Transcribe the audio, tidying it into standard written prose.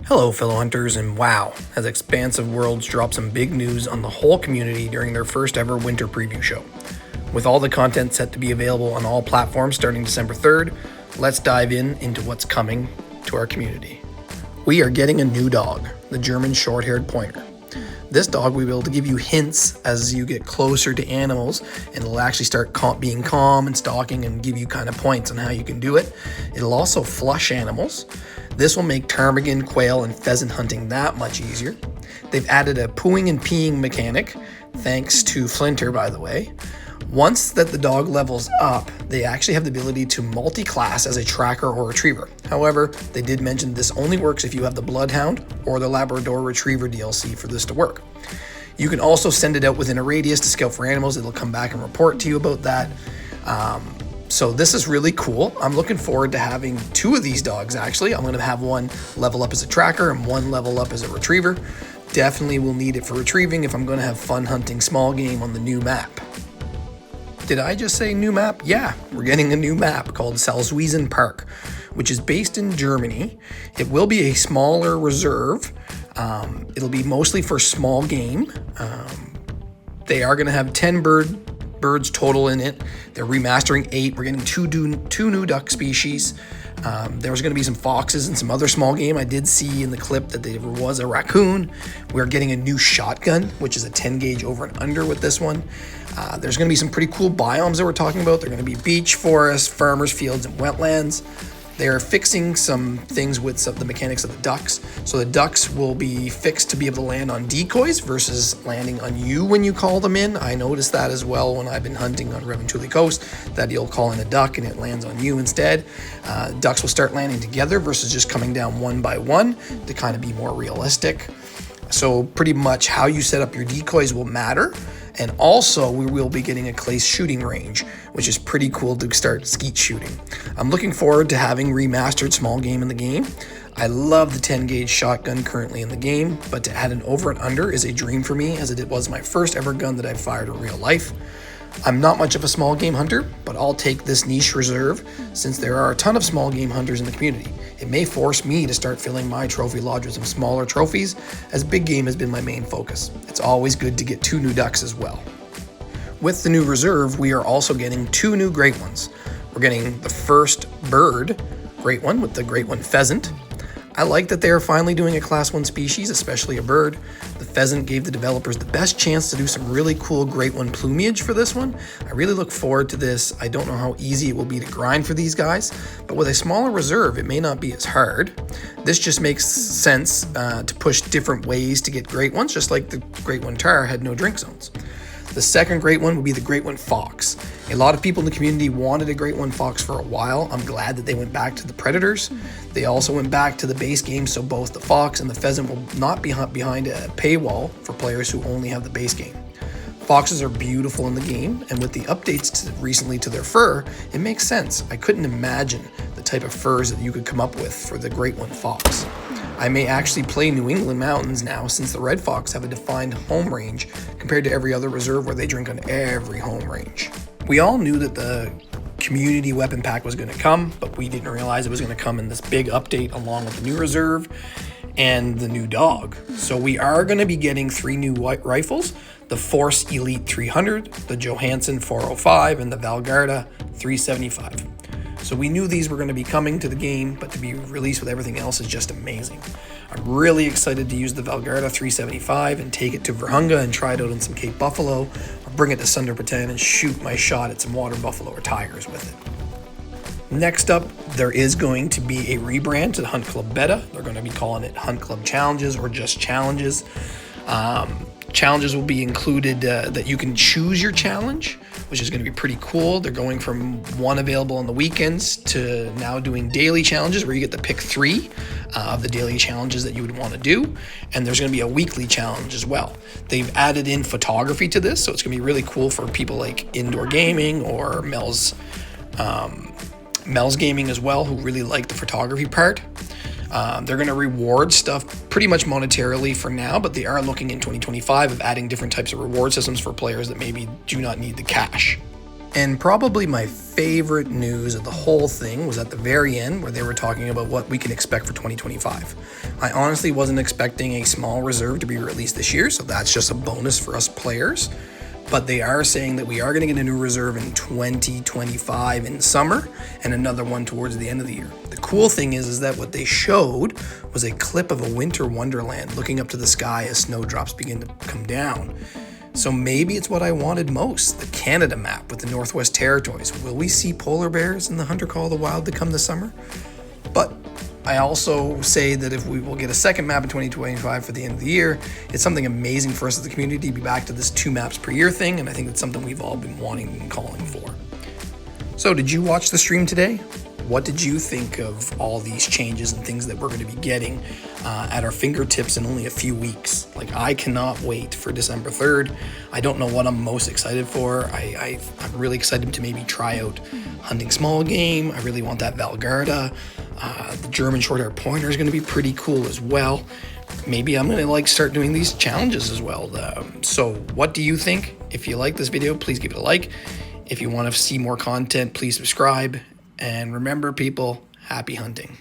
Hello fellow hunters, and wow, has Expansive Worlds dropped some big news on the whole community during their first ever winter preview show. With all the content set to be available on all platforms starting December 3rd, let's dive into what's coming to our community. We are getting a new dog, the German short-haired pointer. This dog will be able to give you hints as you get closer to animals, and it'll actually start being calm and stalking and give you kind of points on how you can do it. It'll also flush animals. This will make ptarmigan, quail, and pheasant hunting that much easier. They've added a pooing and peeing mechanic, thanks to Flinter, by the way. Once that the dog levels up, they actually have the ability to multi-class as a tracker or retriever. However, they did mention this only works if you have the Bloodhound or the Labrador Retriever DLC for this to work. You can also send it out within a radius to scout for animals. It'll come back and report to you about that. So this is really cool. I'm looking forward to having two of these dogs, actually. I'm going to have one level up as a tracker and one level up as a retriever. Definitely will need it for retrieving if I'm going to have fun hunting small game on the new map. Did I just say new map? Yeah, we're getting a new map called Salzwiesen Park, which is based in Germany. It will be a smaller reserve. It'll be mostly for small game. They are going to have 10 birds total in it. They're remastering 8. We're getting two new duck species. There was going to be some foxes and some other small game. I did see in the clip that there was a raccoon. We're getting a new shotgun, which is a 10 gauge over and under with this one. There's going to be some pretty cool biomes that we're talking about. They're going to be beach, forest, farmers, fields, and wetlands. They're fixing some things with the mechanics of the ducks. So the ducks will be fixed to be able to land on decoys versus landing on you when you call them in. I noticed that as well when I've been hunting on Reventuli Coast, that you'll call in a duck and it lands on you instead. Ducks will start landing together versus just coming down one by one to kind of be more realistic. So pretty much how you set up your decoys will matter. And also, we will be getting a clay shooting range, which is pretty cool to start skeet shooting. I'm looking forward to having remastered small game in the game. I love the 10 gauge shotgun currently in the game, but to add an over and under is a dream for me, as it was my first ever gun that I fired in real life. I'm not much of a small game hunter, but I'll take this niche reserve since there are a ton of small game hunters in the community. It may force me to start filling my trophy lodge with some smaller trophies, as big game has been my main focus. It's always good to get 2 new ducks as well. With the new reserve, we are also getting 2 new great ones. We're getting the first bird great one with the great one pheasant. I like that they are finally doing a class 1 species, especially a bird. The pheasant gave the developers the best chance to do some really cool great one plumage for this one. I really look forward to this. I don't know how easy it will be to grind for these guys, but with a smaller reserve, it may not be as hard. This just makes sense to push different ways to get great ones, just like the great one tar had no drink zones. The second great one would be the great one fox. A lot of people in the community wanted a great one fox for a while. I'm glad that they went back to the predators. They also went back to the base game, so both the fox and the pheasant will not be behind a paywall for players who only have the base game. Foxes are beautiful in the game, and with the updates recently to their fur, it makes sense. I couldn't imagine the type of furs that you could come up with for the great one fox. I may actually play New England mountains now, since the red fox have a defined home range compared to every other reserve where they drink on every home range. We all knew that the community weapon pack was going to come, but we didn't realize it was going to come in this big update along with the new reserve and the new dog. So we are going to be getting 3 new white rifles, the Force Elite 300, the Johansson 405, and the Valgarda 375. So we knew these were going to be coming to the game, but to be released with everything else is just amazing. I'm really excited to use the Valgarda 375 and take it to Virunga and try it out in some Cape Buffalo, or bring it to Sunderberton and shoot my shot at some water buffalo or tigers with it. Next up, there is going to be a rebrand to the Hunt Club Beta. They're going to be calling it Hunt Club Challenges or just Challenges. Challenges will be included that you can choose your challenge, which is going to be pretty cool. They're going from one available on the weekends to now doing daily challenges where you get to pick 3 of the daily challenges that you would want to do. And there's going to be a weekly challenge as well. They've added in photography to this, so it's going to be really cool for people like indoor gaming or Mel's gaming as well, who really like the photography part. They're going to reward stuff pretty much monetarily for now, but they are looking in 2025 of adding different types of reward systems for players that maybe do not need the cash. And probably my favorite news of the whole thing was at the very end where they were talking about what we can expect for 2025. I honestly wasn't expecting a small reserve to be released this year, so that's just a bonus for us players. But they are saying that we are going to get a new reserve in 2025 in summer and another one towards the end of the year. The cool thing is that what they showed was a clip of a winter wonderland looking up to the sky as snowdrops begin to come down. So maybe it's what I wanted most, the Canada map with the Northwest Territories. Will we see polar bears in the Hunter Call of the Wild to come this summer? But I also say that if we will get a second map in 2025 for the end of the year, it's something amazing for us as the community to be back to this 2 maps per year thing, and I think it's something we've all been wanting and calling for. So did you watch the stream today? What did you think of all these changes and things that we're going to be getting at our fingertips in only a few weeks? Like, I cannot wait for December 3rd. I don't know what I'm most excited for. I'm really excited to maybe try out hunting small game. I really want that Valgarda. The German short-hair pointer is going to be pretty cool as well. Maybe I'm going to start doing these challenges as well. So what do you think? If you like this video, please give it a like. If you want to see more content, please subscribe. And remember, people, happy hunting.